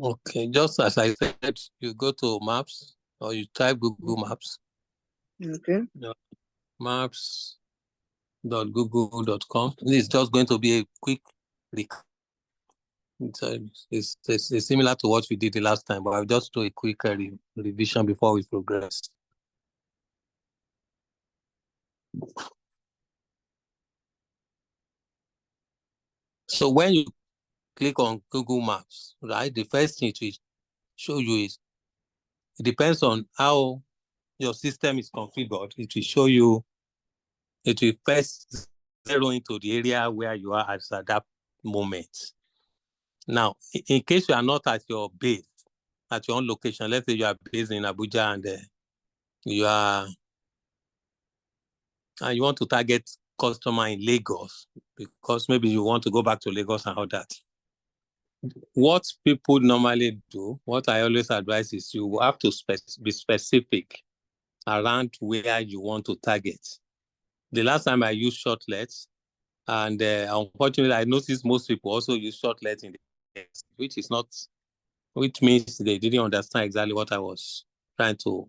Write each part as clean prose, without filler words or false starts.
Okay, just as I said, you go to Maps or you type Google Maps. Okay. Maps.google.com. This is just going to be a quick recap. It's similar to what we did the last time, but I'll just do a quick revision before we progress. So when you click on Google Maps, right, the first thing it will show you is, it depends on how your system is configured. It will show you, it will first zero into the area where you are at that moment. Now, in case you are not at your base, at your own location, let's say you are based in Abuja and you want to target customer in Lagos because maybe you want to go back to Lagos and all that. What people normally do, what I always advise is you have to be specific around where you want to target. The last time I used shortlegs, and unfortunately, I noticed most people also use shortlegs in the which means they didn't understand exactly what I was trying to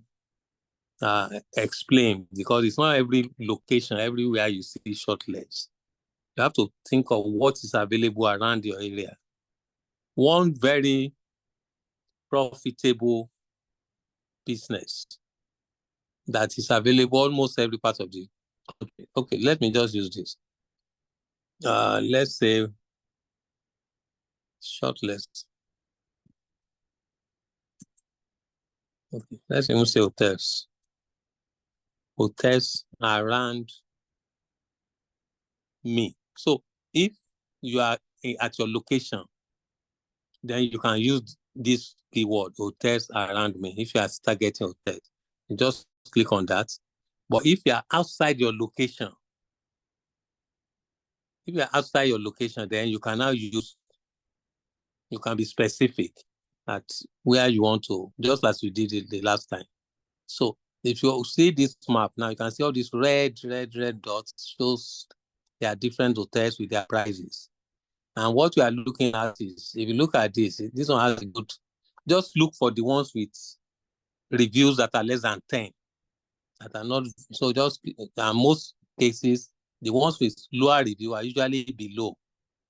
explain, because it's not every location, everywhere you see shortlegs. You have to think of what is available around your area. One very profitable business that is available almost every part of the country. Okay, let me just use this. Let's say shortlegs. Okay, let's even say hotels. Hotels around me. So if you are at your location, then you can use this keyword, hotels around me. If you are targeting hotels, you just click on that. But if you are outside your location, then you can now you can be specific at where you want to, just as you did it the last time. So if you see this map now, you can see all these red dots shows there are different hotels with their prices. And what we are looking at is, if you look at this one has a good, just look for the ones with reviews that are less than 10, that are not, so just, in most cases, the ones with lower review are usually below.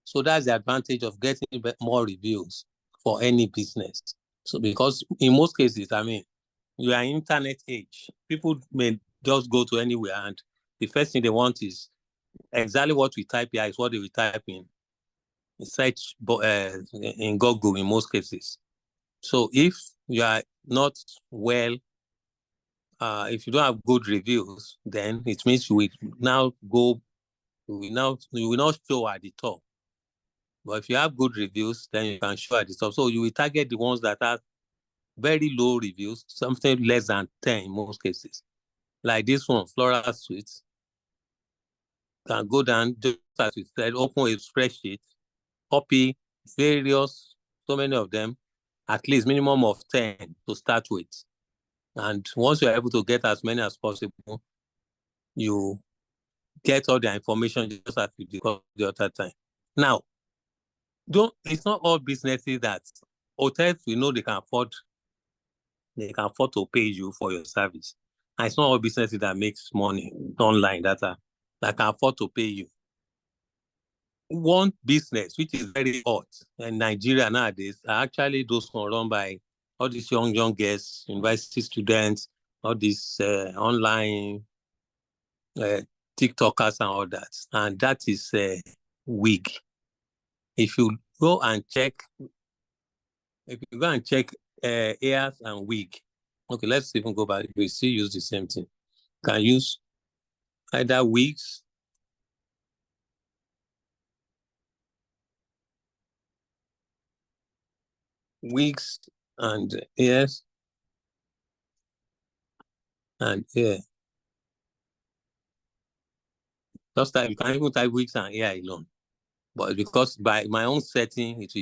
So that's the advantage of getting more reviews for any business. So because in most cases, I mean, we are internet age. People may just go to anywhere and the first thing they want is exactly what we type here is what they will type in search in Google in most cases. So if you are not well, if you don't have good reviews, then it means you will not show at the top. But if you have good reviews, then you can show at the top. So you will target the ones that have very low reviews, something less than 10 in most cases. Like this one, Floral Suites. Can go down, just as we said, open a spreadsheet, copy various, so many of them, at least minimum of 10 to start with. And once you're able to get as many as possible, you get all the information just as you did the other time. Now, it's not all businesses that hotels, we know they can afford to pay you for your service. And it's not all businesses that makes money online that can afford to pay you. One business which is very hot in Nigeria nowadays are actually those run by all these young girls, university students, all these online TikTokers and all that. And that is wig. If you go and check hairs and wig, okay, let's even go back. We still use the same thing. You can use either wigs, and hairs and hair. Just like you can even type wigs and hair alone. But because by my own setting, it's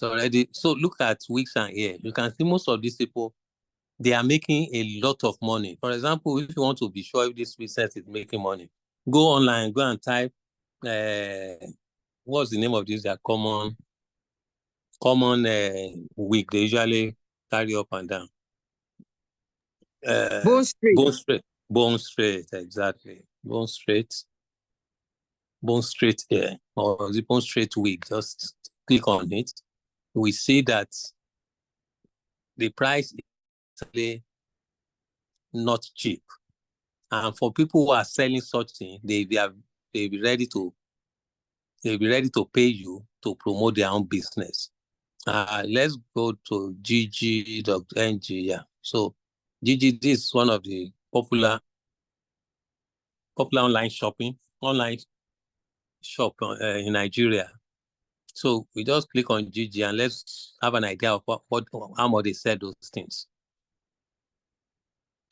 already, so look at wigs and hair. You can see most of these people, they are making a lot of money. For example, if you want to be sure if this business is making money, go online, go and type, what's the name of this? They are common. common wig they usually carry up and down. Bone straight. Bone straight. Bone straight, exactly. Bone straight. Bone straight hair or the bone straight wig. Just click on it. We see that the price is actually not cheap. And for people who are selling such things, they'll be ready to pay you to promote their own business. Let's go to gg.ng. Yeah. So GG, this is one of the popular online shop in Nigeria. So we just click on GG and let's have an idea of how much they sell those things.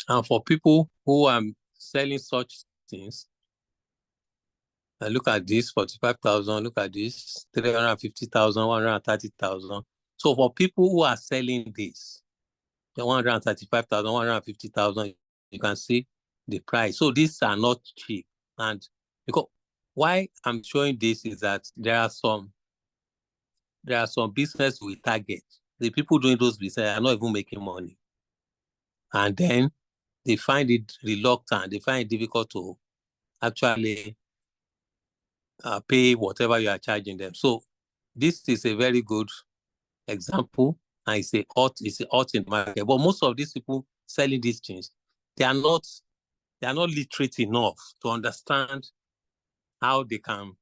And for people who are selling such things, look at this, 45,000, look at this, 350,000, 130,000. So for people who are selling this, the 135,000, 150,000, you can see the price. So these are not cheap. And because why I'm showing this is that there are some business we target. The people doing those business are not even making money. And then they find it reluctant, they find it difficult to actually pay whatever you are charging them. So this is a very good example, and it's a hot in the market. But most of these people selling these things, they are not literate enough to understand how they can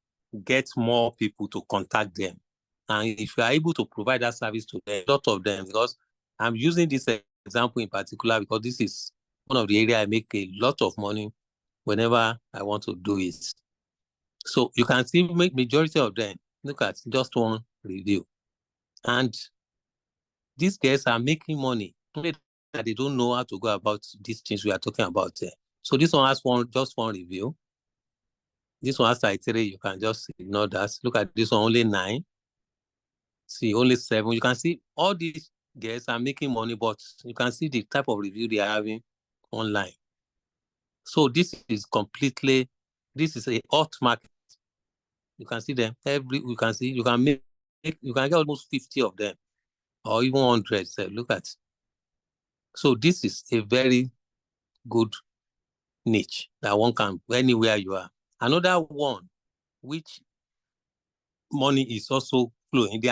get more people to contact them. And if you are able to provide that service to them, a lot of them, because I'm using this example in particular because this is one of the areas I make a lot of money whenever I want to do it. So you can see majority of them, look at just one review. And these guys are making money, only that they don't know how to go about these things we are talking about there. So this one has just one review. This one has like 3, you can just ignore that. Look at this one, only 9. See, only 7. You can see all these guys are making money, but you can see the type of review they are having online. So this is a hot market. You can see them you can get almost 50 of them or even 100. So look at. So this is a very good niche that one can, anywhere you are. Another one, which money is also flowing.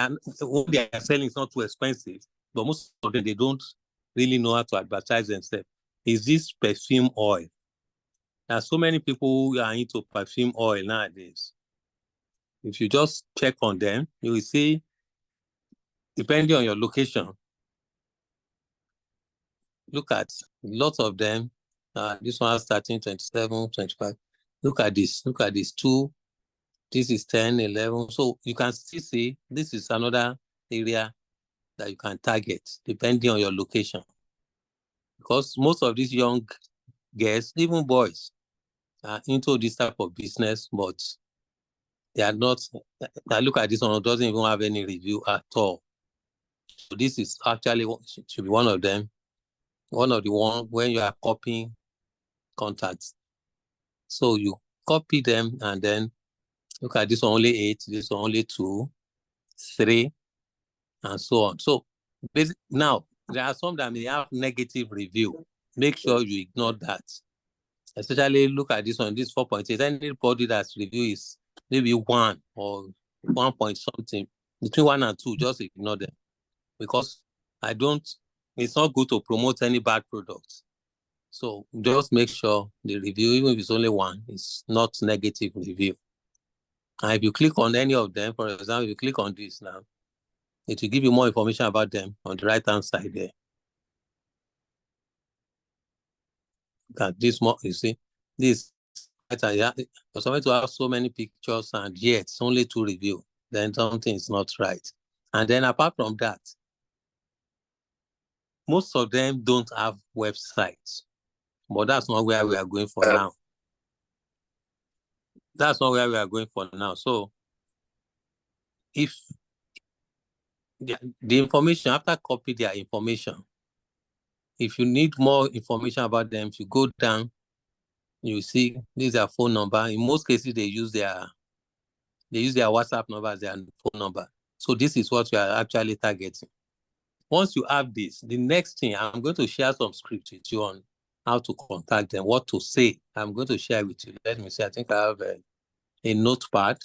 What they are selling is not too expensive, but most of them, they don't really know how to advertise themselves. Is this perfume oil? There are so many people who are into perfume oil nowadays. If you just check on them, you will see, depending on your location, look at lots of them. This one has 13, 27, 25. Look at this 2. This is 10, 11. So you can still see this is another area that you can target depending on your location. Because most of these young girls, even boys, are into this type of business, but they are not. I look at this one, it doesn't even have any review at all. So this is actually should be one of them. One of the one when you are copying contacts. So you copy them and then look at this one, only 8, this one only 2, 3, and so on. So now there are some that may have negative review. Make sure you ignore that. Especially look at this one, this 4.8. Anybody that's review is maybe 1 or 1 point something, between 1 and 2, just ignore them. Because it's not good to promote any bad products. So just make sure the review, even if it's only 1, is not negative review. And if you click on any of them, for example, if you click on this now, it will give you more information about them on the right-hand side there. That this more, you see, this for someone to have so many pictures and yet it's only 2 review, then something is not right. And then apart from that, most of them don't have websites, but that's not where we are going for now. That's not where we are going for now. So if the information, after copy their information, if you need more information about them, if you go down, you see this is their phone number. In most cases, they use their WhatsApp number as their phone number. So this is what you are actually targeting. Once you have this, the next thing, I'm going to share some script with you on how to contact them, what to say. I'm going to share with you. Let me see. I think I have a notepad.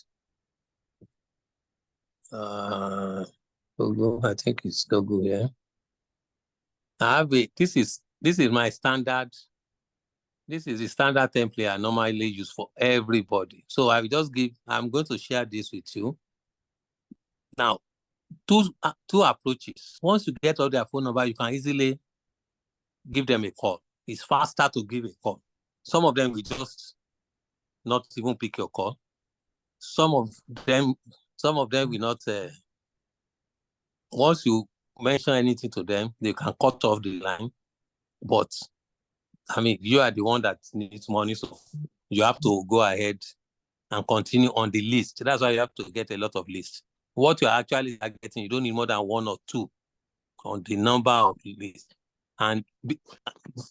Logo, I think it's logo here. I have this is my standard. This is the standard template I normally use for everybody. So I'm going to share this with you. Now, two approaches. Once you get all their phone number, you can easily give them a call. It's faster to give a call. Some of them will just not even pick your call. Some of them will not. Once you mention anything to them, they can cut off the line. But I mean, you are the one that needs money, so you have to go ahead and continue on the list. That's why you have to get a lot of lists. What you're actually getting, you don't need more than one or two on the number of lists. And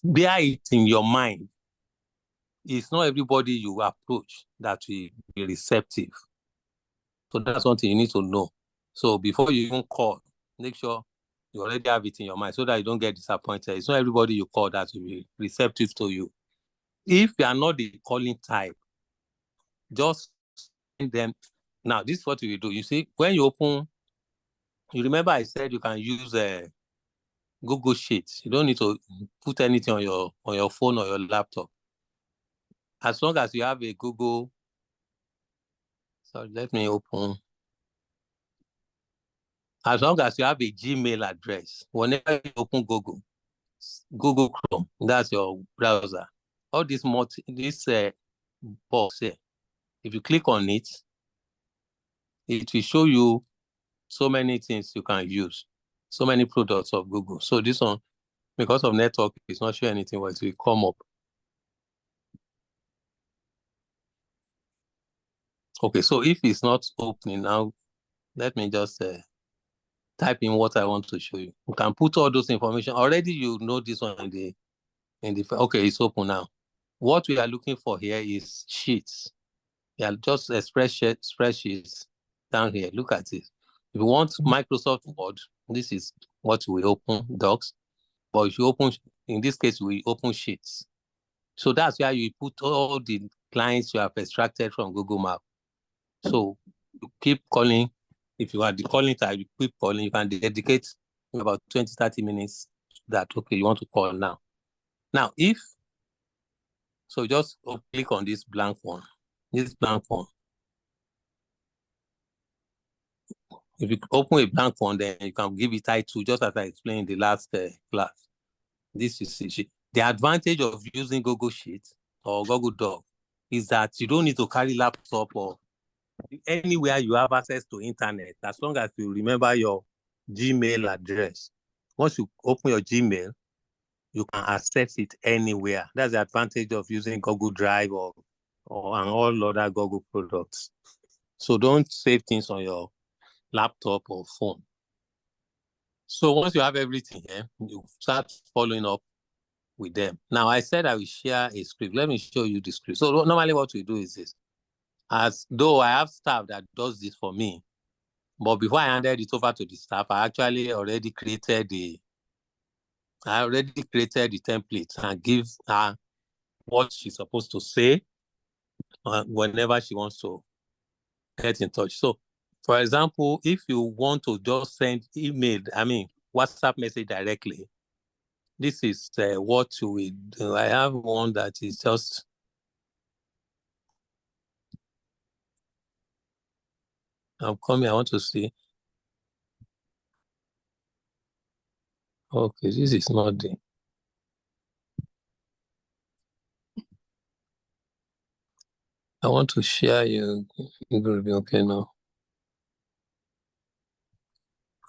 bear it in your mind, it's not everybody you approach that will be receptive. So that's something you need to know. So before you even call, make sure you already have it in your mind so that you don't get disappointed. It's not everybody you call that will be receptive to you. If you are not the calling type, just send them. Now, this is what you will do. You see, when you open, you remember I said you can use Google Sheets. You don't need to put anything on your phone or your laptop. As long as you have a Google, sorry, let me open. As long as you have a Gmail address, whenever you open Google Chrome, that's your browser. All this box here, if you click on it, it will show you so many things you can use, so many products of Google. So this one, because of network, it's not showing anything, but it will come up. Okay, so if it's not opening now, let me just type in what I want to show you. You can put all those information. Already you know this one in the okay, it's open now. What we are looking for here is sheets. Yeah, just spreadsheets down here. Look at it. If you want Microsoft Word, this is what we open, Docs. But if you open, in this case, we open Sheets. So that's where you put all the clients you have extracted from Google Maps. So you keep calling. If you are the calling type, you keep calling. You can dedicate about 20, 30 minutes that, okay, you want to call now. Now, so just click on this blank one. This blank one. If you open a blank one, then you can give it title, just as I explained in the last class. This is sheet. The advantage of using Google Sheets or Google Doc is that you don't need to carry laptop or anywhere you have access to internet, as long as you remember your Gmail address. Once you open your Gmail, you can access it anywhere. That's the advantage of using Google Drive or and all other Google products. So don't save things on your laptop or phone. So once you have everything here, you start following up with them. Now, I said I will share a script. Let me show you the script. So normally what we do is this. As though I have staff that does this for me, but before I handed it over to the staff, I actually already created the template and give her what she's supposed to say whenever she wants to get in touch. So, for example, if you want to just send WhatsApp message directly, this is what you will do. I have one that is just I'm coming. I want to see. Okay, this is not the. I want to share you. It will be okay now.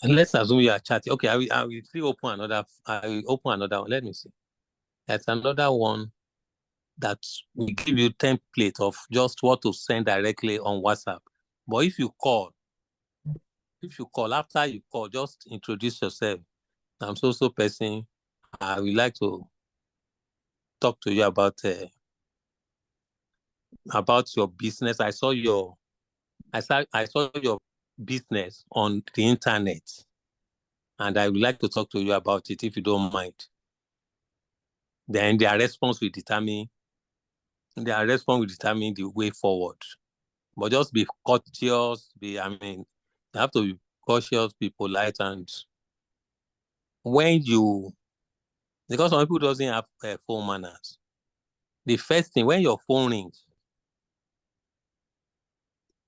And let's assume you are chatting. Okay, I will still open another. I will open another one. Let me see. There's another one that will give you template of just what to send directly on WhatsApp. But if you call after you call, just introduce yourself. I'm so person. I would like to talk to you about your business. I saw your business on the internet, and I would like to talk to you about it if you don't mind. Then their response will determine the way forward. But just be courteous, you have to be cautious, be polite, and because some people doesn't have phone manners. The first thing, when your phone rings,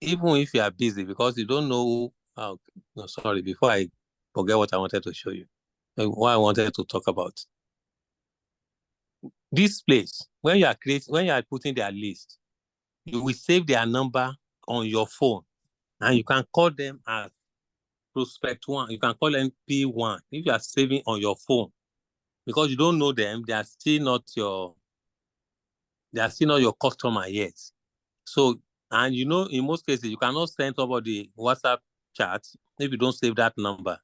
even if you are busy, because you don't know, sorry, before I forget what I wanted to show you, what I wanted to talk about. This place, when you are putting their list, you will save their number on your phone, and you can call them as prospect 1. You can call them P1 if you are saving on your phone, because you don't know them. They are still not your customer yet. So, and in most cases, you cannot send somebody WhatsApp chat if you don't save that number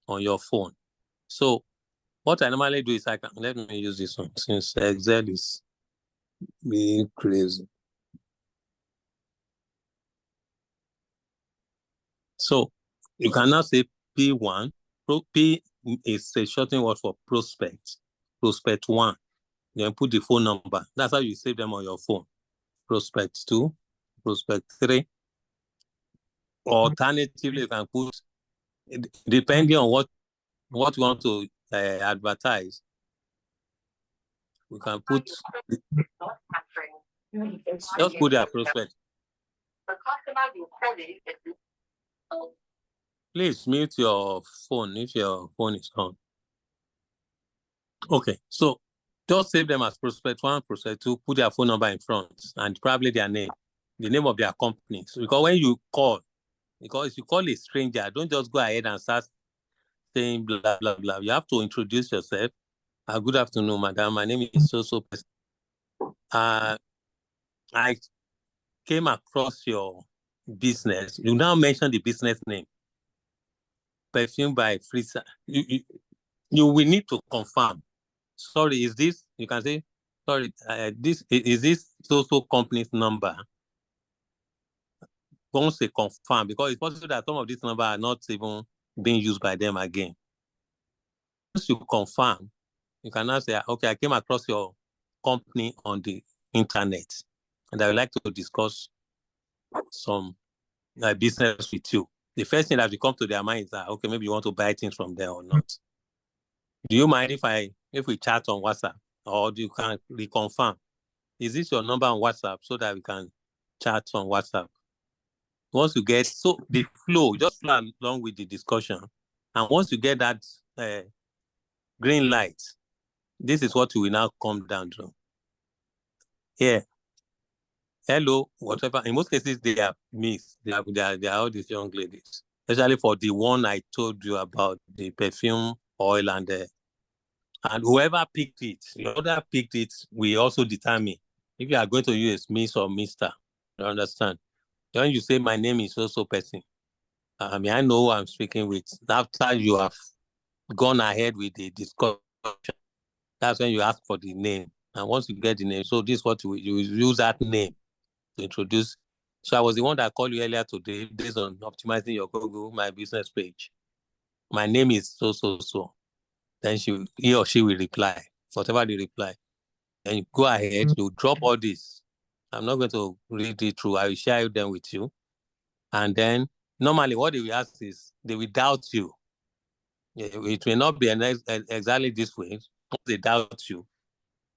on your phone. So, what I normally do is let me use this one since Excel is being crazy. So, you can now say P1. P is a shortened word for prospect. Prospect 1. Then put the phone number. That's how you save them on your phone. Prospect 2, prospect 3. Alternatively, you can put, depending on what you want to advertise, we can put, just put their prospect. Please mute your phone if your phone is on. Okay, so just save them as prospect 1, prospect 2, put their phone number in front, and probably their name, the name of their company. So because when you call, because if you call a stranger, don't just go ahead and start saying blah, blah, blah. You have to introduce yourself. Good afternoon, madam. My name is so. I came across your business. You now mention the business name. Perfume by Frisa. You will need to confirm. Sorry, is this, you can say, sorry, is this so company's number? Don't say confirm, because it's possible that some of these numbers are not even being used by them again. Once you confirm, you can now say, okay, I came across your company on the internet, and I would like to discuss some business with you. The first thing that will come to their mind is that, okay, maybe you want to buy things from there or not. Do you mind if we chat on WhatsApp, or you can reconfirm? Is this your number on WhatsApp so that we can chat on WhatsApp? Once you get, so the flow, just flow along with the discussion. And once you get that green light, this is what you will now come down to. Yeah. Hello, whatever. In most cases, they are mixed. They are all these young ladies. Especially for the one I told you about, the perfume oil, and whoever picked it, the other picked it, we also determine if you are going to use Miss or Mr. You understand? When you say my name is so person, I know who I'm speaking with. After you have gone ahead with the discussion, that's when you ask for the name. And once you get the name, so this is what you use that name to introduce. So I was the one that called you earlier today based on optimizing your Google My Business page. My name is so. Then he or she will reply, whatever they reply. And you go ahead, you drop all this. I'm not going to read it through. I will share them with you. And then normally what they will ask is, they will doubt you. It may not be exactly this way. Once they doubt you,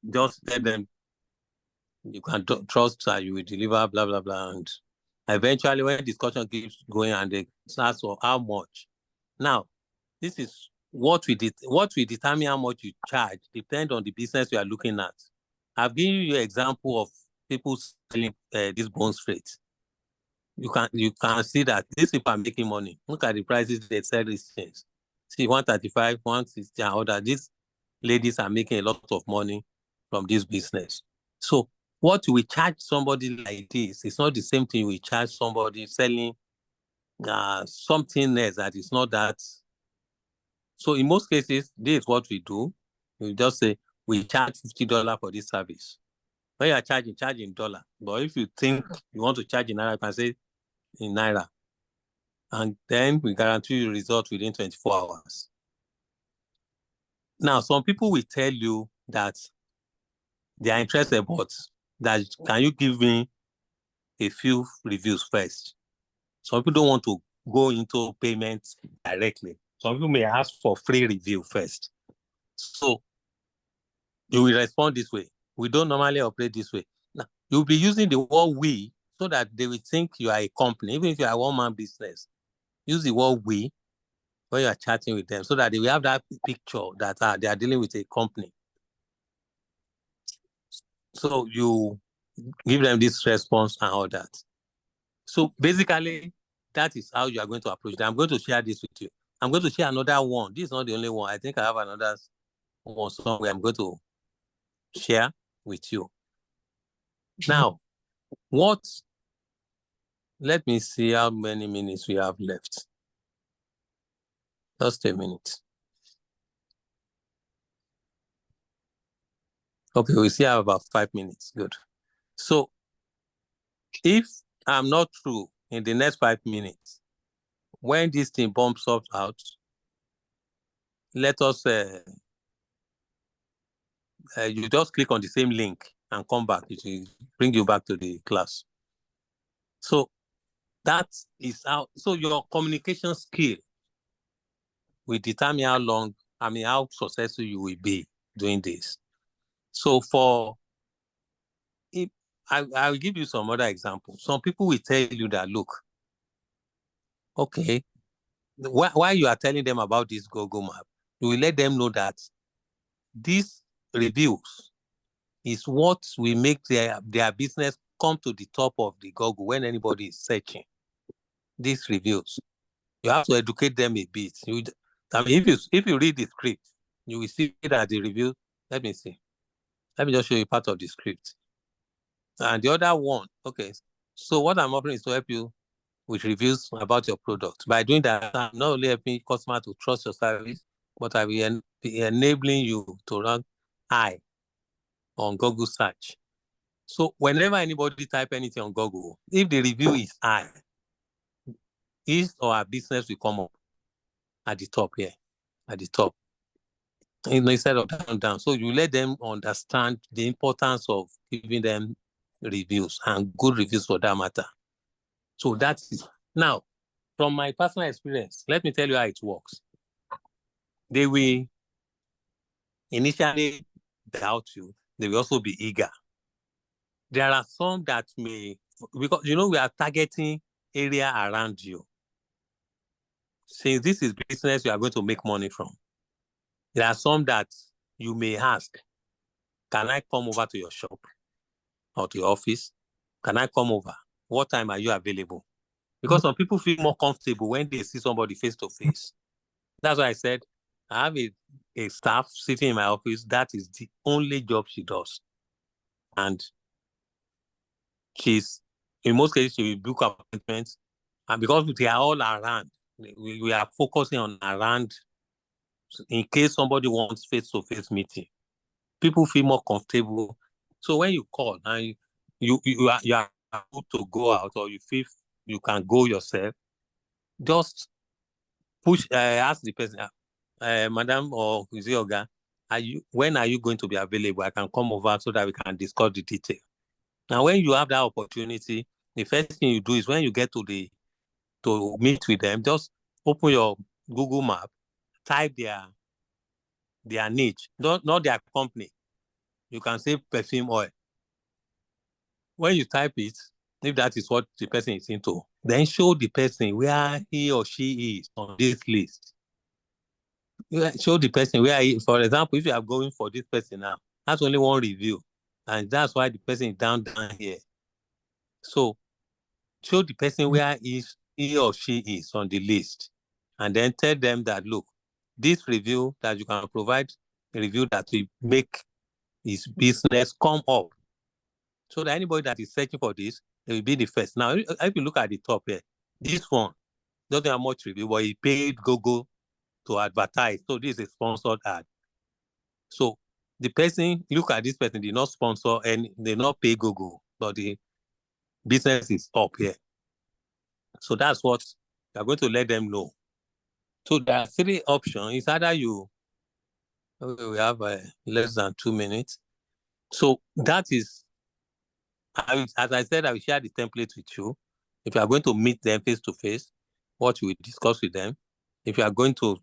just let them, you can trust that you will deliver, blah, blah, blah. And eventually when discussion keeps going and they ask for how much. Now, this is what we determine how much you charge depends on the business you are looking at. I've given you an example of people selling these bone straight. You can see that these people are making money. Look at the prices they sell these things. See, 135, 160, and other. These ladies are making a lot of money from this business. So what we charge somebody like this is not the same thing we charge somebody selling something else that is not that. So in most cases, this is what we do. We just say, we charge $50 for this service. When you are charging dollar. But if you think you want to charge in Naira, you can say in Naira. and then we guarantee you results within 24 hours. Now, some people will tell you that they are interested, but that can you give me a few reviews first? Some people don't want to go into payment directly. Some people may ask for free review first. So you will respond this way. We don't normally operate this way. Now, you'll be using the word we so that they will think you are a company. Even if you are a one-man business, use the word we when you are chatting with them so that they will have that picture that they are dealing with a company. So you give them this response and all that. So basically, that is how you are going to approach them. I'm going to share this with you. I'm going to share another one. This is not the only one. I think I have another one somewhere I'm going to share with you. Now, let me see how many minutes we have left. Just a minute. Okay, we still have about 5 minutes. Good. So if I'm not through in the next 5 minutes, when this thing bumps up out, let us, you just click on the same link and come back. It will bring you back to the class. So that is so your communication skill will determine how successful you will be doing this. So I will give you some other examples. Some people will tell you that, look, okay, while you are telling them about this Google map, you will let them know that these reviews is what will make their business come to the top of the Google when anybody is searching. These reviews, you have to educate them a bit. If you read the script, you will see that the review. Let me see. Let me just show you part of the script. And the other one, okay. So what I'm offering is to help you with reviews about your product. By doing that, I'm not only helping customers to trust your service, but I will be enabling you to rank high on Google search. So whenever anybody type anything on Google, if the review is high, his or her business will come up at the top here, at the top, instead of down. So you let them understand the importance of giving them reviews and good reviews for that matter. So that's it. Now, from my personal experience, let me tell you how it works. They will initially doubt you. They will also be eager. There are some that may, because we are targeting area around you. Since this is business you are going to make money from, there are some that you may ask, can I come over to your shop or to your office? Can I come over? What time are you available? Because some people feel more comfortable when they see somebody face to face. That's why I said, I have a staff sitting in my office. That is the only job she does. And in most cases, she will book appointments. And because they are all around, we are focusing on around in case somebody wants face-to-face meeting. People feel more comfortable. So when you call and you are able to go out, or you feel you can go yourself, just ask the person, Madam or Oga, when are you going to be available? I can come over so that we can discuss the detail. Now, when you have that opportunity, the first thing you do is when you get to meet with them, just open your Google map, type their niche, not their company. You can say perfume oil. When you type it, if that is what the person is into, then show the person where he or she is on this list. Show the person where for example, if you are going for this person now, that's only one review. And that's why the person is down here. So show the person where he or she is on the list. And then tell them that, look, this review that you can provide, a review that will make his business come up. So that anybody that is searching for this, they will be the first. Now, if you look at the top here, this one doesn't have much review, but he paid Google to advertise. So this is a sponsored ad. So the person, look at this person, did not sponsor and they not pay Google, but the business is up here. So that's what You are going to let them know. So there are 3 options. It's either we have less than 2 minutes. So that is, as I said, I will share the template with you. If you are going to meet them face to face, what you will discuss with them. If you are going to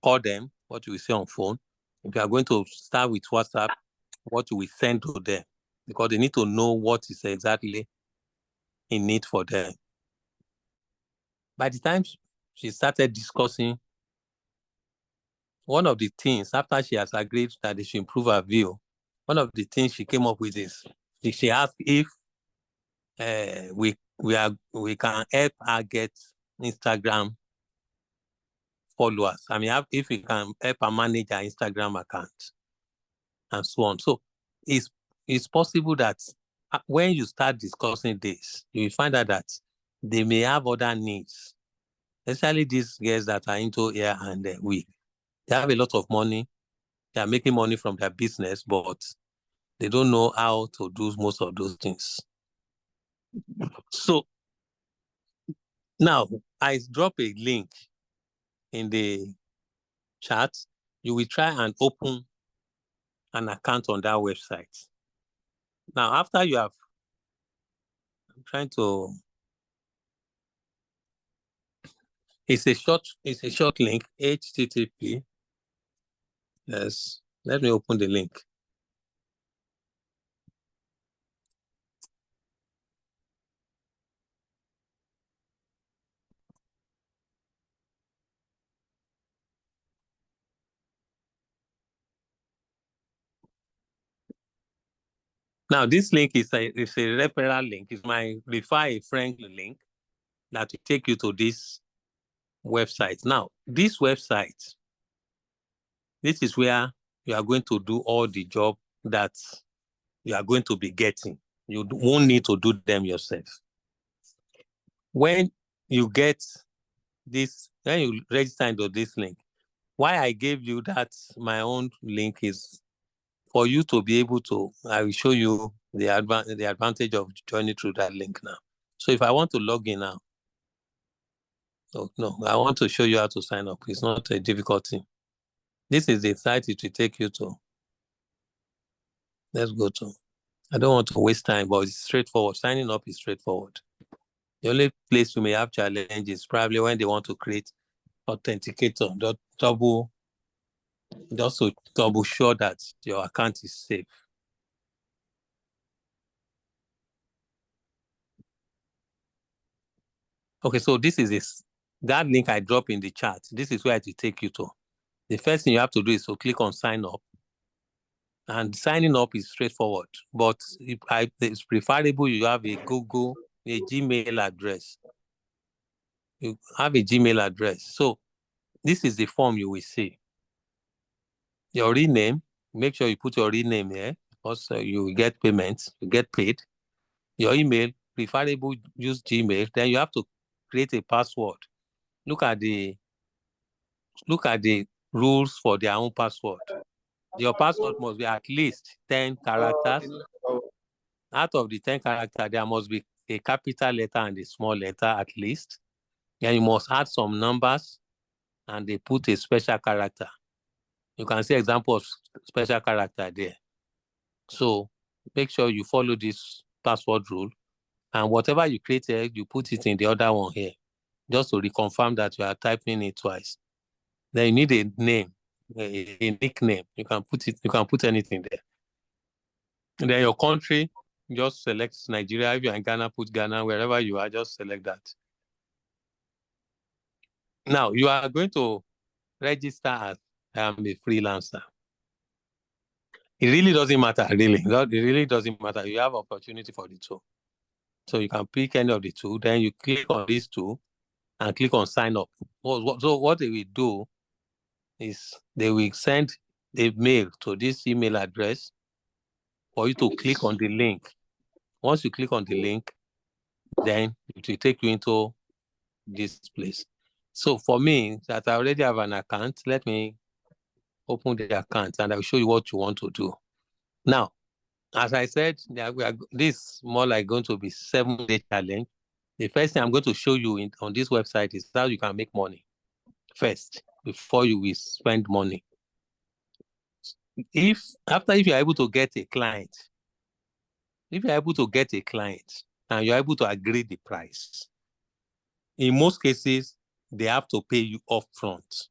call them, what you will say on phone. If you are going to start with WhatsApp, what you will send to them, because they need to know what is exactly in need for them. By the time she started discussing, one of the things, after she has agreed that they should improve her view, one of the things she came up with is she asked if we can help her get Instagram followers. I mean, if we can help her manage her Instagram account and so on. So it's possible that when you start discussing this, you will find out that they may have other needs, especially these girls that are into hair and wig. They have a lot of money. They are making money from their business, but they don't know how to do most of those things. So now I drop a link in the chat. You will try and open an account on that website. Now, after you have, I'm trying to, it's a short link, HTTP. Yes, let me open the link. Now, this link is a referral link. It's my refer a friend link that will take you to this website. Now, this website, this is where you are going to do all the job that you are going to be getting. You won't need to do them yourself. When you get this, when you register into this link, why I gave you that my own link is for you to be able to, I will show you the advantage of joining through that link now. So if I want to log in now, no, I want to show you how to sign up. It's not a difficult thing. This is the site it will take you to. Let's go to, I don't want to waste time, but it's straightforward. Signing up is straightforward. The only place you may have challenge is probably when they want to create authenticator, just to double sure that your account is safe. Okay, so this is that link I drop in the chat. This is where it will take you to. The first thing you have to do is to click on sign up. And signing up is straightforward, but it's preferable you have a Gmail address. You have a Gmail address. So this is the form you will see. Your real name, make sure you put your real name here. Also, you will get payments, you get paid. Your email, preferable use Gmail. Then you have to create a password. Look at the rules for their own password. Your password must be at least 10 characters. Out of the 10 characters, there must be a capital letter and a small letter at least. Then you must add some numbers and they put a special character. You can see example of special character there. So make sure you follow this password rule, and whatever you created, you put it in the other one here, just to reconfirm that you are typing it twice. Then you need a name, a nickname. You can put anything there. And then your country, just select Nigeria. If you're in Ghana, put Ghana. Wherever you are, just select that. Now, you are going to register as I am a freelancer. It really doesn't matter, really. It really doesn't matter. You have opportunity for the two. So you can pick any of the two. Then you click on these two and click on sign up. So what they will do is they will send a mail to this email address for you to click on the link. Once you click on the link, then it will take you into this place. So for me, that I already have an account, let me open the account and I'll show you what you want to do. Now, as I said, this is more like going to be 7-day challenge. The first thing I'm going to show you on this website is how you can make money first before you will spend money. If you're able to get a client, and you're able to agree the price, in most cases, they have to pay you upfront.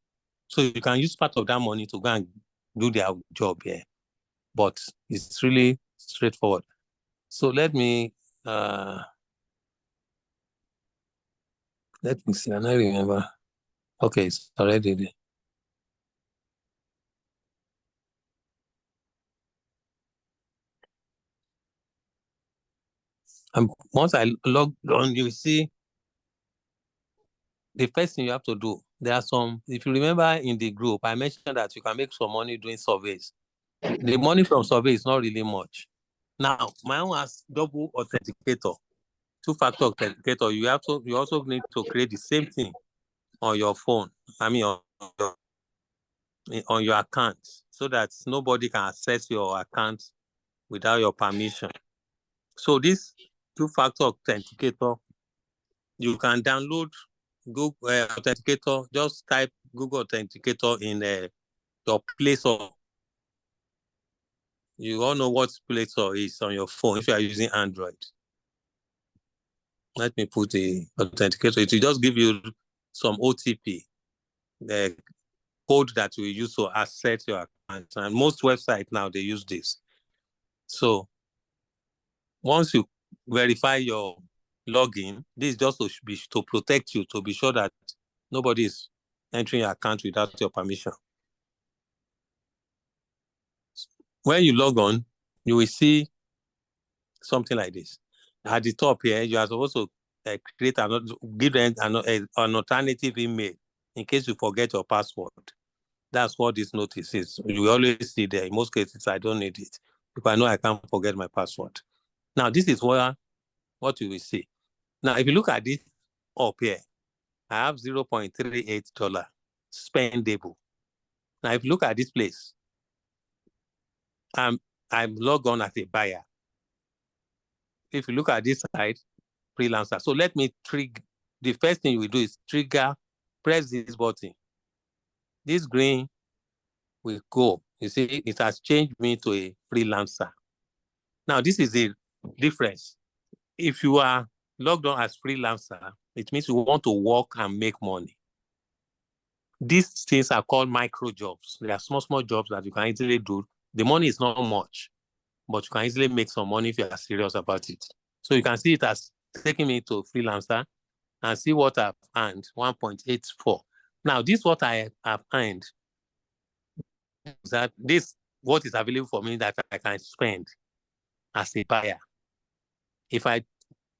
So you can use part of that money to go and do their job here. But it's really straightforward. So let me see. I don't remember. Okay, it's already there. Once I log on, you see the first thing you have to do. There are some, if you remember in the group, I mentioned that you can make some money doing surveys. The money from survey is not really much. Now, my own has double authenticator, two-factor authenticator. You also need to create the same thing on your phone. I mean, on your account, so that nobody can access your account without your permission. So this two-factor authenticator, you can download Google Authenticator. Just type Google Authenticator in your Play Store. You all know what Play Store is on your phone if you are using Android. Let me put the authenticator. It will just give you some OTP, the code that you use to access your account. And most websites now, they use this. So once you verify your login, this is just to protect you, to be sure that nobody is entering your account without your permission. When you log on, you will see something like this. At the top here, you are supposed to give them an alternative email in case you forget your password. That's what this notice is. You always see there. In most cases, I don't need it because I know I can't forget my password. Now, this is what you will see. Now, if you look at this up here, I have $0.38 spendable. Now, if you look at this place, I'm logged on as a buyer. If you look at this side, freelancer. So let me trigger. The first thing we do is press this button. This green will go. You see, it has changed me to a freelancer. Now, this is the difference. If you are logged on as freelancer, it means you want to work and make money. These things are called micro jobs. They are small jobs that you can easily do. The money is not much, but you can easily make some money if you are serious about it. So you can see it as taking me to freelancer and see what I've earned, 1.84. Now, this what I have earned, that this what is available for me that I can spend as a buyer. If I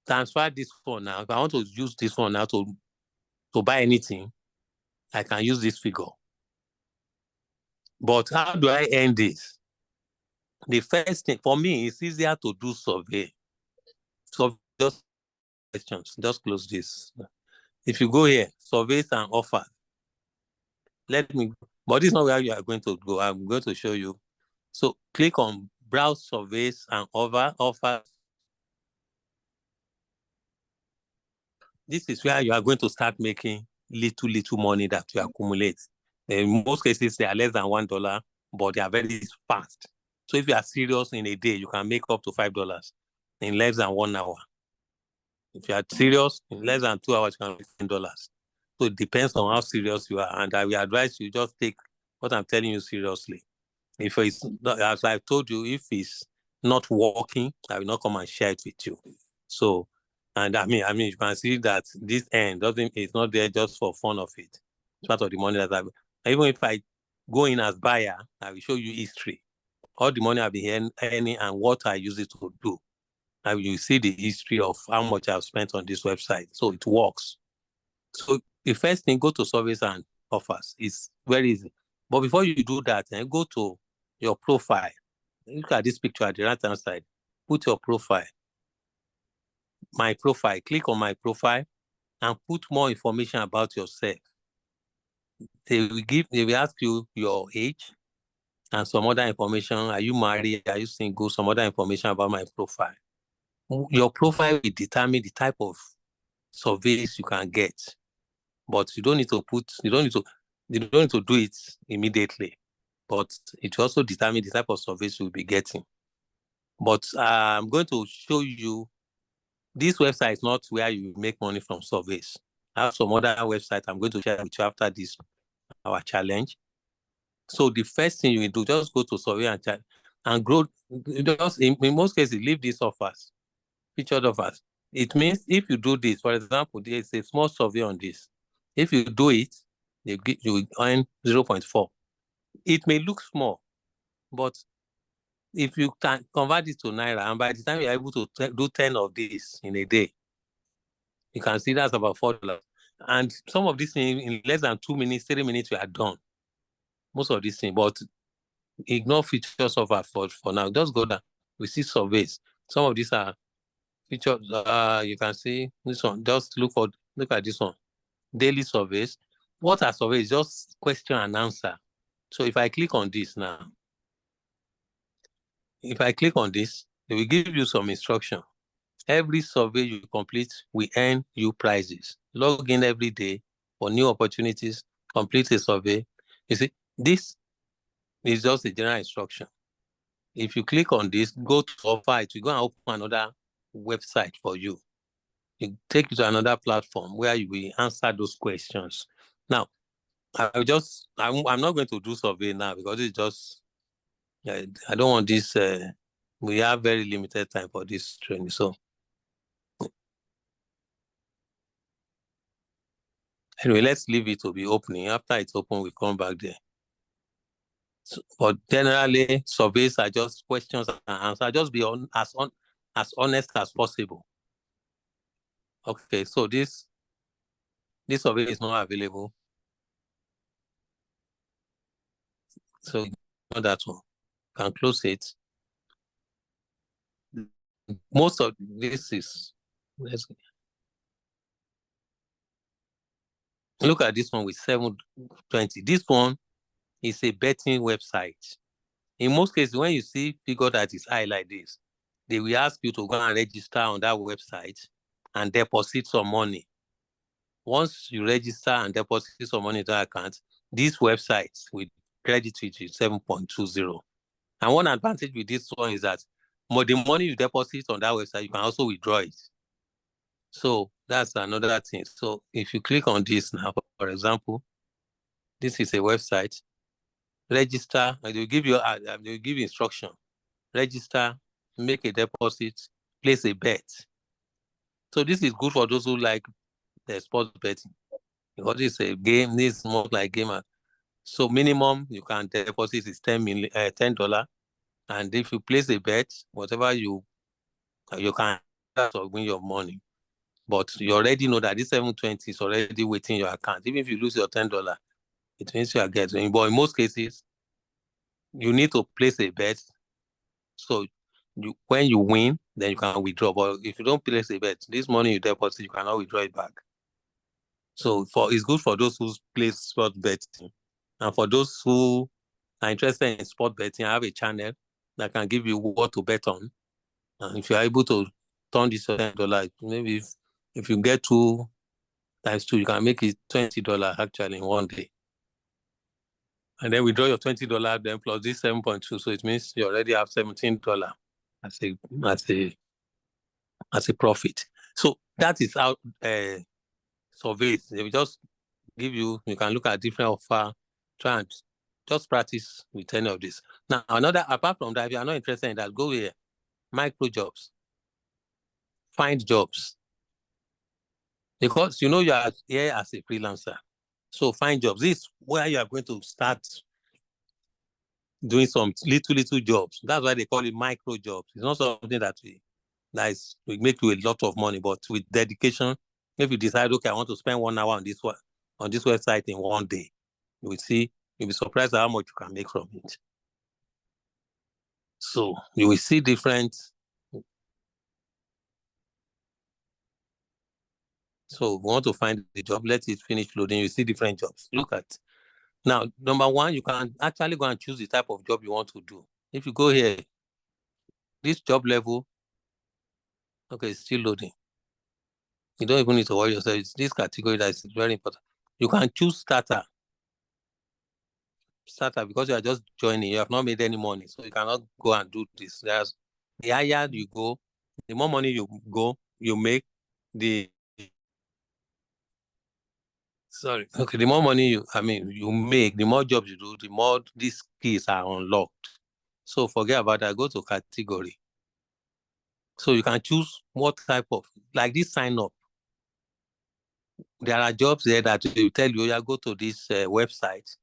transfer this phone now, if I want to use this phone now to buy anything, I can use this figure. But how do I earn this? The first thing, for me, it's easier to do survey. So just questions, just close this. If you go here, surveys and offers, but this is not where you are going to go. I'm going to show you. So click on browse surveys and offers. This is where you are going to start making little money that you accumulate. In most cases, they are less than $1, but they are very fast. So if you are serious in a day, you can make up to $5 in less than 1 hour. If you are serious, in less than 2 hours, you can make $10. So it depends on how serious you are. And I will advise you just take what I'm telling you seriously. If it's, as I told you, if it's not working, I will not come and share it with you. So, and I mean, you can see that this end it's not there just for fun of it. It's part of the money that even if I go in as buyer, I will show you history. All the money I've been earning and what I use it to do. And you see the history of how much I've spent on this website. So it works. So the first thing, go to service and offers. It's very easy. But before you do that, go to your profile. Look at this picture at the right-hand side. Put your profile. My profile. Click on my profile and put more information about yourself. They will ask you your age and some other information. Are you married? Are you single? Some other information about my profile. Your profile will determine the type of surveys you can get, but you don't need to do it immediately. But it will also determine the type of surveys you'll be getting. But I'm going to show you, this website is not where you make money from surveys. I have some other website I'm going to share with you after this, our challenge. So the first thing you will do, just go to survey and grow. Just in most cases, leave these offers, featured offers. It means if you do this, for example, there's a small survey on this. If you do it, you will earn 0.4. It may look small, but if you can convert it to Naira, and by the time you're able to do 10 of these in a day, you can see that's about $4. And some of these things, in less than 2 minutes, 3 minutes, we are done. Most of these things, but ignore features offer for now. Just go down. We see surveys. Some of these are featured. You can see this one. Just look at this one. Daily surveys. What are surveys? Just question and answer. So if I click on this now, if I click on this, it will give you some instruction. Every survey you complete will earn you prizes. Log in every day for new opportunities. Complete a survey. You see, this is just a general instruction. If you click on this, go to offer it, will go and open another website for you. It take you to another platform where you will answer those questions. Now, I'm not going to do survey now because it's just, I don't want this, we have very limited time for this training. So anyway, let's leave it to be opening. After it's open, we come back there. So, but generally, surveys are just questions and answers. Just be as honest as possible. Okay, so this survey is not available. So not that one. Can close it. Most of this is, let's look at this one with 720. This one is a betting website. In most cases, when you see figure that is high like this, they will ask you to go and register on that website and deposit some money. Once you register and deposit some money to that account, these websites will credit you 7.20. And one advantage with this one is that the money you deposit on that website, you can also withdraw it. So that's another thing. So if you click on this now, for example, this is a website. Register, and they'll give you instruction. Register, make a deposit, place a bet. So this is good for those who like the sports betting, because it's a game. This is more like gamer. So minimum you can deposit is $10, and if you place a bet, whatever you can win your money. But you already know that this 720 is already waiting your account. Even if you lose your $10, it means you are getting. But in most cases, you need to place a bet. So when you win, then you can withdraw. But if you don't place a bet, this money you deposit, you cannot withdraw it back. So it's good for those who play sport betting. And for those who are interested in sport betting, I have a channel that can give you what to bet on. And if you're able to turn this $10, maybe if you get 2 times 2, you can make it $20 actually in one day. And then withdraw your $20, then plus this 7.2. So it means you already have $17 as a profit. So that is how surveys. They will just give you can look at different offer, try and just practice with any of this. Now, apart from that, if you are not interested in that, go here. Micro jobs. Find jobs. Because you know you are here as a freelancer. So find jobs. This is where you are going to start doing some little jobs. That's why they call it micro jobs. It's not something that will make you a lot of money, but with dedication, if you decide, okay, I want to spend 1 hour on this website in one day, you will see, you'll be surprised at how much you can make from it. So you will see different. So we want to find the job. Let it finish loading. You see different jobs. Look at. Now, number one, you can actually go and choose the type of job you want to do. If you go here, this job level, okay, it's still loading. You don't even need to worry yourself. It's this category that is very important. You can choose starter. Starter, because you are just joining. You have not made any money, so you cannot go and do this. The higher you go, the more money you make, the more money you make, the more jobs you do, the more these skills are unlocked. So forget about that. Go to category. So you can choose what type of, like this sign up. There are jobs there that will tell you, go to this website,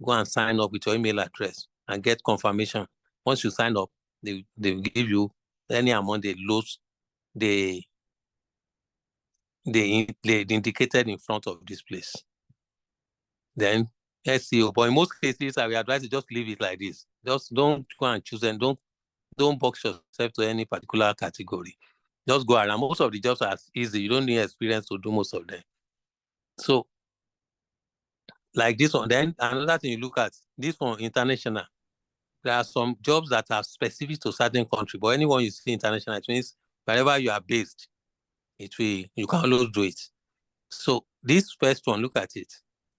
go and sign up with your email address and get confirmation. Once you sign up, they will give you any amount they indicated in front of this place. Then SEO. But in most cases, I will advise you just leave it like this. Just don't go and choose and don't box yourself to any particular category. Just go around. Most of the jobs are easy. You don't need experience to do most of them. So, like this one. Then another thing you look at, this one, international. There are some jobs that are specific to certain country, but anyone you see international, it means wherever you are based, you can always do it. So this first one, look at it.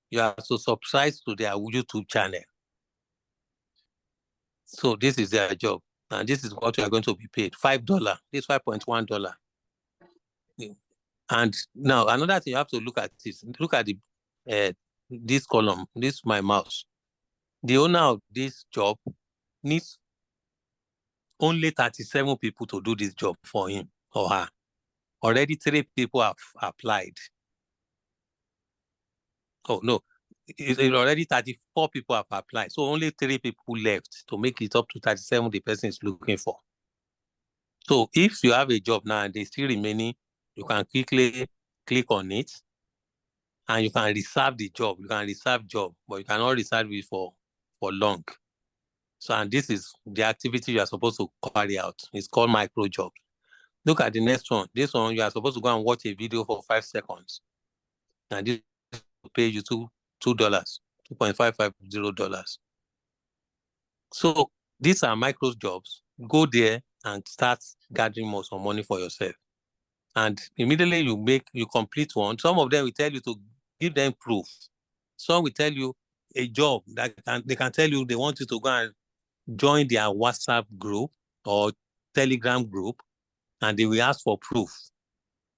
You have to subscribe to their YouTube channel. So this is their job. And this is what you are going to be paid. $5. This $5.1. And now another thing you have to look at is look at this column. This is my mouse. The owner of this job needs only 37 people to do this job for him or her. Already 3 people have applied. Oh, no. It's already 34 people have applied. So only 3 people left to make it up to 37 the person is looking for. So if you have a job now and they still remaining, you can quickly click on it and you can reserve the job. You can reserve job, but you cannot reserve it for long. So, and this is the activity you are supposed to carry out. It's called micro job. Look at the next one. This one, you are supposed to go and watch a video for 5 seconds. And this will pay you $2, $2.550. So these are micro jobs. Go there and start gathering some money for yourself. And immediately you complete one. Some of them will tell you to give them proof. Some will tell you a job that they can tell you they want you to go and join their WhatsApp group or Telegram group, and they will ask for proof.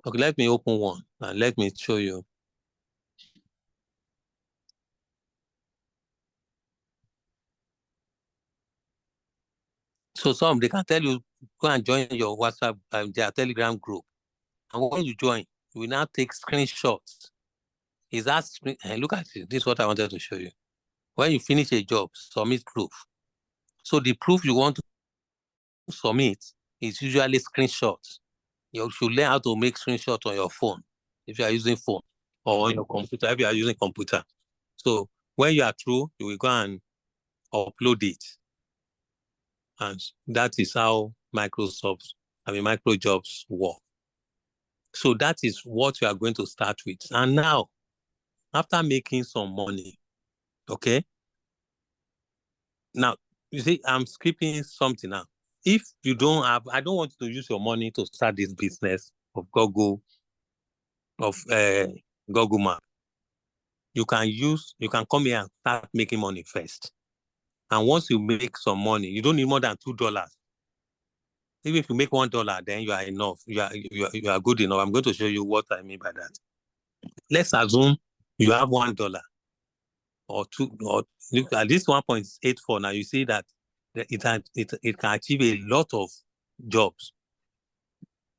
Okay, let me open one and let me show you. So some, they can tell you, go and join your WhatsApp, their Telegram group. And when you join, you will now take screenshots. Is that look at it. This is what I wanted to show you. When you finish a job, submit proof. So the proof you want to submit is usually screenshots. You should learn how to make screenshots on your phone if you are using phone, or on your computer if you are using computer. So when you are through, you will go and upload it. And that is how micro jobs work. So that is what you are going to start with. And now, after making some money, okay? Now, you see, I'm skipping something now. If you don't have, I don't want you to use your money to start this business of Google Map. You can come here and start making money first. And once you make some money, you don't need more than $2. Even if you make $1, then you are enough. You are good enough. I'm going to show you what I mean by that. Let's assume you have $1 or $2, or look at this 1.84. Now you see that it can achieve a lot of jobs.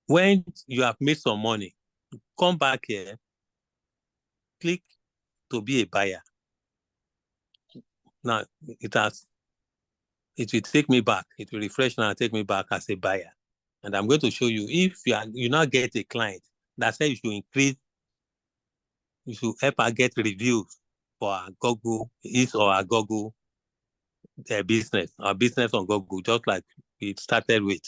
When you have made some money, come back here, click to be a buyer. Now it will take me back. It will refresh now and take me back as a buyer. And I'm going to show you, if you now get a client that says you should help her get reviews for our Google, our Google business, our business on Google, just like it started with.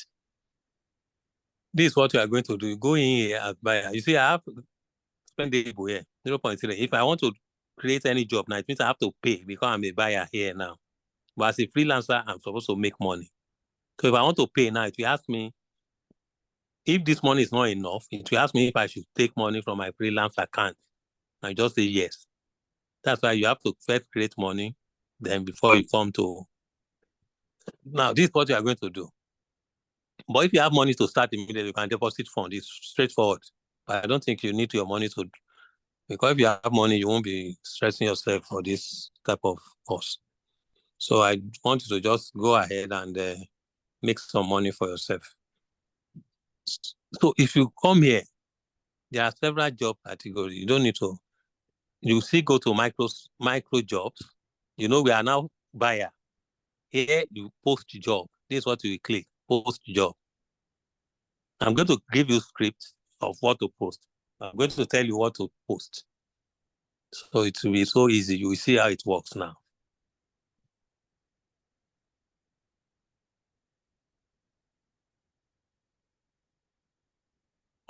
This is what you are going to do. Go in here as buyer. You see, I have spendable here, 0.3. If I want to create any job now, it means I have to pay because I'm a buyer here now. But as a freelancer, I'm supposed to make money. So if I want to pay now, it will ask me If this money is not enough, it will ask me if I should take money from my freelance account. I just say yes. That's why you have to first create money, then before you come to. Now, this is what you are going to do. But if you have money to start immediately, you can deposit fund. It's straightforward. But I don't think you need your money to, because if you have money, you won't be stressing yourself for this type of course. So I want you to just go ahead and make some money for yourself. So if you come here, there are several job categories. You don't need to. You see, go to micro jobs. You know, we are now buyer. Here you post job. This is what you click, post job. I'm going to give you script of what to post. I'm going to tell you what to post. So it will be so easy. You will see how it works now.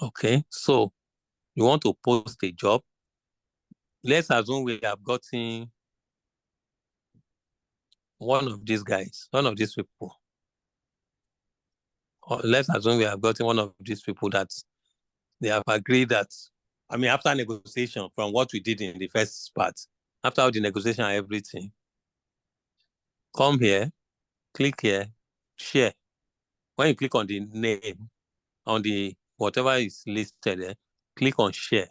Okay, so you want to post a job. Let's assume we have gotten one of these guys, one of these people. Or let's assume we have gotten one of these people that they have agreed that, I mean, after negotiation from what we did in the first part, after all the negotiation and everything, come here, click here, share. When you click on the name, on the whatever is listed there, click on share.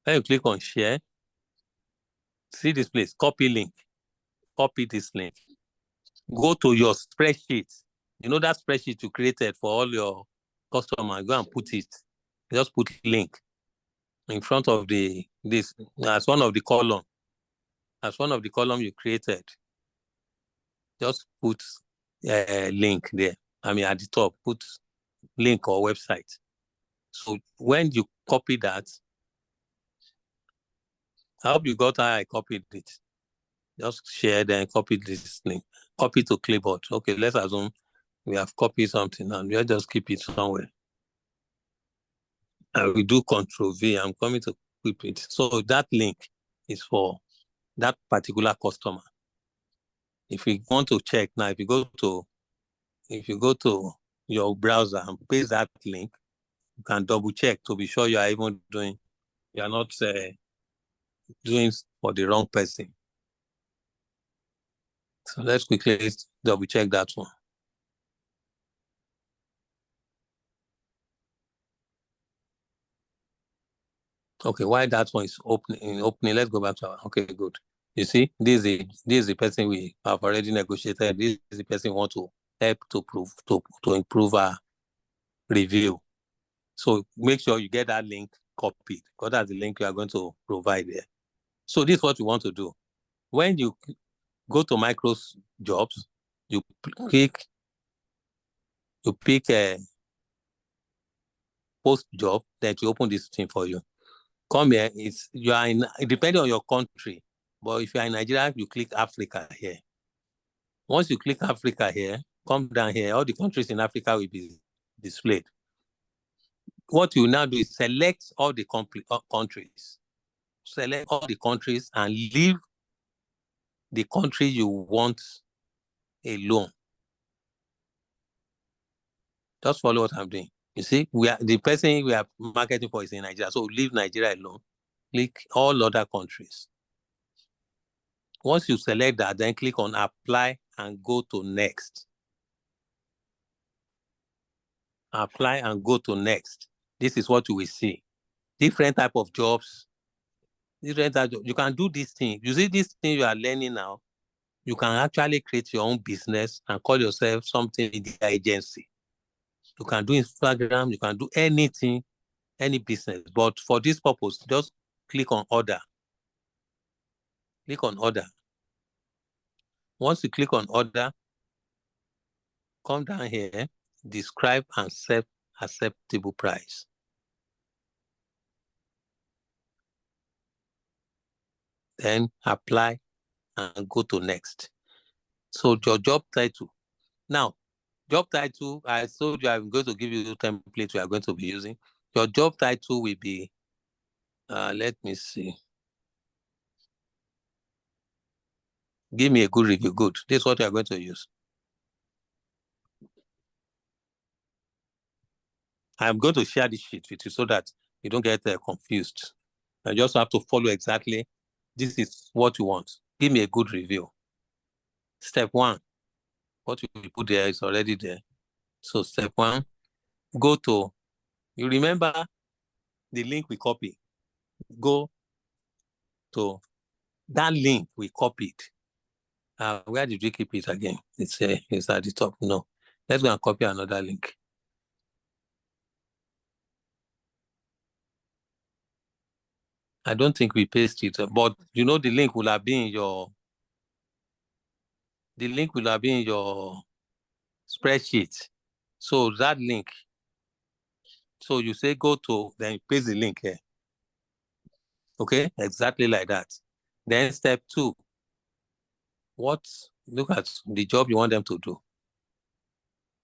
When you click on share, see this place, copy link. Copy this link. Go to your spreadsheet. You know that spreadsheet you created for all your customers, go and put it. Just put link in front of this as one of the column. As one of the column you created. Just put a link there. I mean, at the top, put link or website. So when you copy that, I hope you got how I copied it. Just share then copy this link. Copy to clipboard. Okay, let's assume we have copied something and we'll just keep it somewhere. And we do Control V. I'm coming to keep it. So that link is for that particular customer. If you want to check now, if you go to your browser and paste that link, you can double check to be sure you are even doing, you are not doing for the wrong person. So let's quickly double check that one. Okay, why that one is opening, let's go back to our, okay, good. You see, this is the person we have already negotiated. This is the person we want to help to improve our review. So make sure you get that link copied, because that's the link you are going to provide there. So this is what you want to do. When you go to micro jobs, you pick a post job that you open this thing for you. Come here, you are in, depending on your country, but if you are in Nigeria, you click Africa here. Once you click Africa here, come down here, all the countries in Africa will be displayed. What you now do is select all the countries. Select all the countries and leave the country you want alone. Just follow what I'm doing. You see, the person we are marketing for is in Nigeria, so leave Nigeria alone. Click all other countries. Once you select that, then click on apply and go to next. Apply and go to next. This is what you will see. Different type of jobs. Different type of, you can do this thing. You see this thing you are learning now, you can actually create your own business and call yourself something in the agency. You can do Instagram, you can do anything, any business. But for this purpose, just click on order. Click on order. Once you click on order, come down here, describe and set acceptable price. Then apply and go to next. So your job title. Now, job title, I told you I'm going to give you the template we are going to be using. Your job title will be, let me see. Give me a good review. Good. This is what you are going to use. I'm going to share this sheet with you so that you don't get confused. I just have to follow exactly. This is what you want. Give me a good review. Step 1, what we put there is already there. So step 1, go to, you remember the link we copied. Go to that link we copied. Where did we keep it again? It's at the top. No. Let's go and copy another link. I don't think we pasted it, but you know the link will have been in your spreadsheet. So that link, so you say go to, then you paste the link here. Okay, exactly like that. Then step 2, look at the job you want them to do.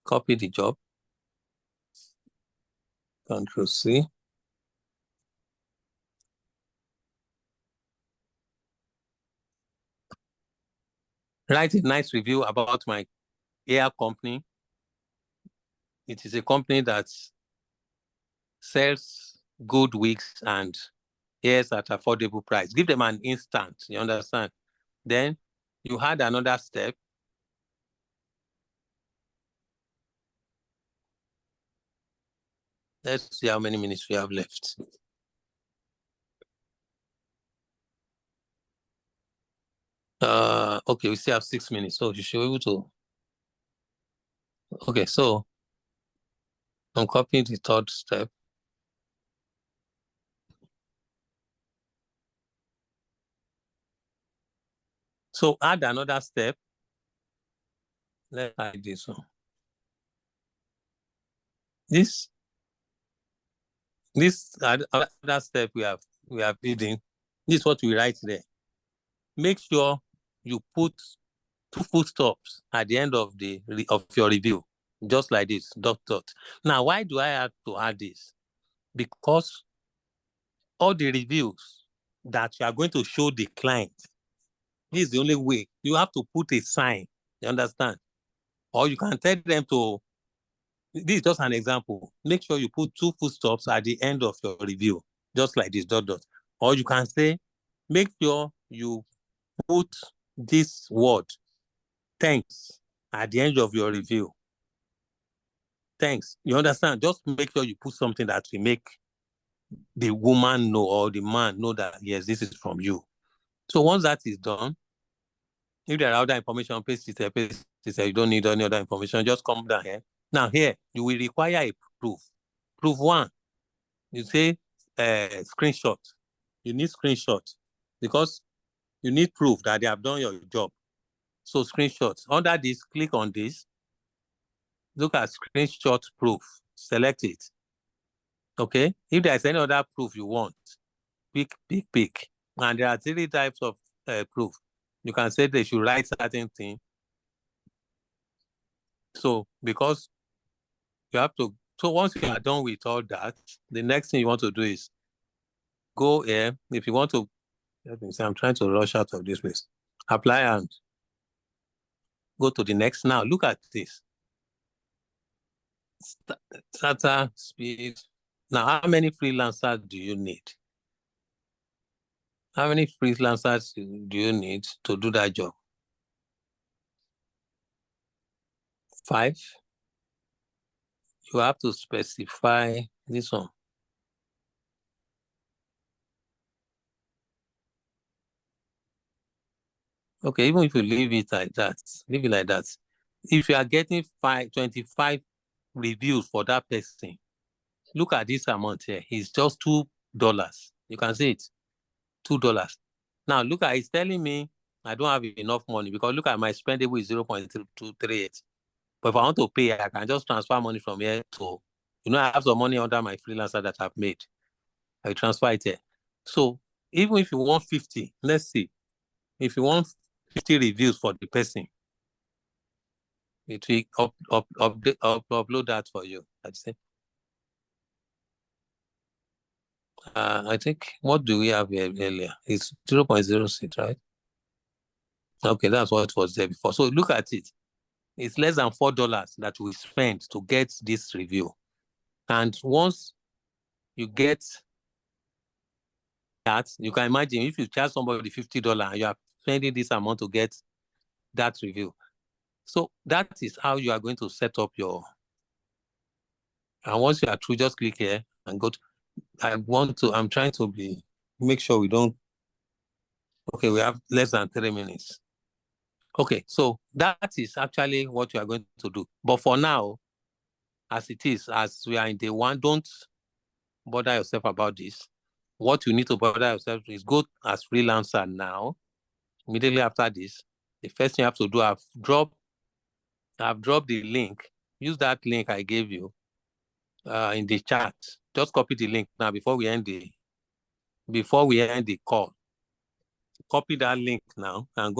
Copy the job. Control C. Write a nice review about my air company. It is a company that sells good wigs and hairs at affordable price. Give them an instant, you understand? Then you had another step. Let's see how many minutes we have left. Okay, we still have 6 minutes, so you should be able to. Okay, so I'm copying the 3rd step. So add another step. Let's add this one. This other step we have hidden. This is what we write there. Make sure you put 2 full stops at the end of your review, just like this, dot. Now, why do I have to add this? Because all the reviews that you are going to show the client, this is the only way. You have to put a sign, you understand? Or you can tell them to, this is just an example. Make sure you put 2 full stops at the end of your review, just like this, dot. Or you can say, make sure you put this word, thanks, at the end of your review. Thanks. You understand? Just make sure you put something that will make the woman know or the man know that, yes, this is from you. So once that is done, if there are other information, paste it. You don't need any other information. Just come down here. Now here, you will require a proof. Proof 1, you say screenshot. You need screenshot because you need proof that they have done your job. So screenshot. Under this, click on this. Look at screenshot proof. Select it. Okay? If there's any other proof you want, pick. And there are 3 types of proof. You can say they should write certain thing. So because you have to, so once you are done with all that, the next thing you want to do is go here. If you want to, let me say, I'm trying to rush out of this place. Apply and go to the next. Now look at this. Starter speed. Now, how many freelancers do you need? How many freelancers do you need to do that job? 5. You have to specify this one. Okay, even if you leave it like that, If you are getting 25 reviews for that person, look at this amount here. It's just $2. You can see it, $2. Now look at, it's telling me I don't have enough money because look at my spendable is 0.238. But if I want to pay, I can just transfer money from here to, I have some money under my freelancer that I've made. I transfer it here. So even if you want 50, let's see, if you want 50 reviews for the person, it will upload that for you. I'd say. I think, what do we have here earlier? It's 0.06, right? Okay, that's what was there before. So look at it. It's less than $4 that we spend to get this review. And once you get that, you can imagine if you charge somebody $50 and you are spending this amount to get that review. So that is how you are going to set up your, and once you are through, just click here and go to, I'm trying to make sure we don't, okay, we have less than 3 minutes. Okay, so that is actually what you are going to do. But for now, as it is, as we are in day one, don't bother yourself about this. What you need to bother yourself is go as freelancer now. Immediately after this, the first thing you have to do, I've dropped the link. Use that link I gave you in the chat. Just copy the link now before we end the call. Copy that link now and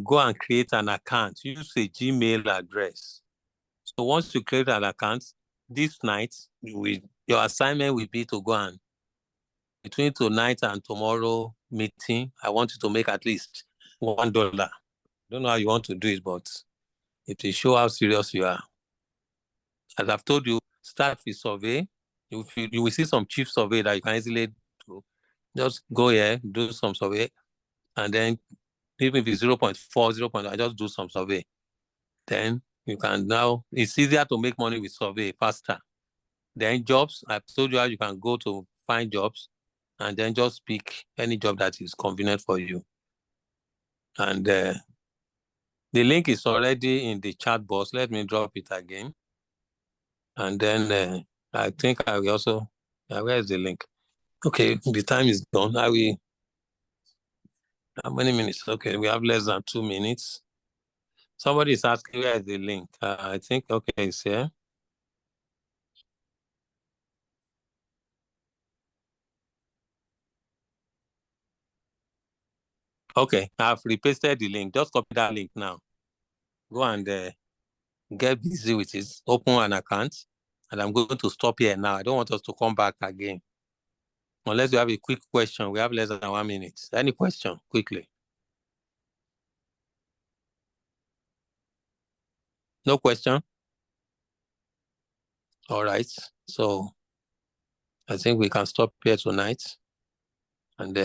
go and create an account. Use a Gmail address. So once you create an account, this night, your assignment will be to go and, between tonight and tomorrow meeting, I want you to make at least $1. I don't know how you want to do it, but it will show how serious you are. As I've told you, start with survey. You will see some cheap survey that you can easily do. Just go here, do some survey, and then even if it's 0.4, 0.1, just do some survey. Then you can now, it's easier to make money with survey faster. Then jobs, I've told you how you can go to find jobs and then just pick any job that is convenient for you. And the link is already in the chat box. Let me drop it again. And then I think I will also, where is the link? Okay, the time is done. How many minutes? Okay, we have less than 2 minutes. Somebody is asking where is the link. I think, okay, it's here. Okay, I've repasted the link. Just copy that link now. Go and get busy with it. Open an account. And I'm going to stop here now. I don't want us to come back again. Unless you have a quick question. We have less than 1 minute. Any question, quickly? No question? All right. So I think we can stop here tonight. And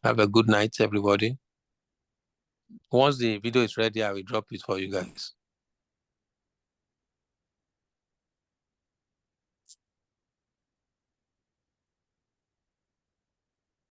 have a good night, everybody. Once the video is ready, I will drop it for you guys.